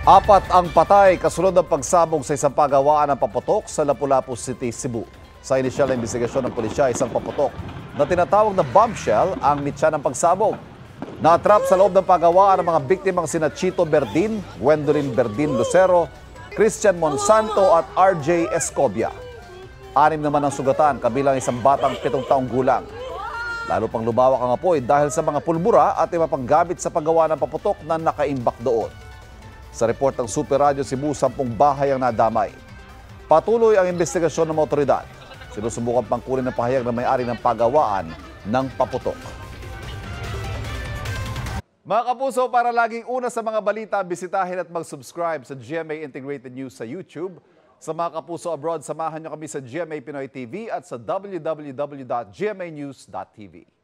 Apat ang patay kasunod ng pagsabog sa isang pagawaan ng paputok sa Lapu-Lapu City, Cebu. Sa inisyal na investigasyon ng pulisya, isang paputok na tinatawag na bombshell ang mitya ng pagsabog. Natrap sa loob ng pagawaan ng mga biktimang sina Chito Berdin, Gwendolyn Berdin Lucero, Christian Monsanto at RJ Escobia. 6 naman ang sugatan, kabilang isang batang 7 taong gulang. Lalo pang lumawak ang apoy dahil sa mga pulbura at iba pang gamit sa paggawa ng paputok na nakaimbak doon. Sa report ng Super Radio Cebu, 10 bahay ang nadamay. Patuloy ang investigasyon ng mga otoridad. Sinusubukan pang kunin ng pahayag na may-ari ng pagawaan ng paputok. Mga kapuso, para laging una sa mga balita, bisitahin at mag-subscribe sa GMA Integrated News sa YouTube. Sa mga kapuso abroad, samahan niyo kami sa GMA Pinoy TV at sa www.gmanews.tv.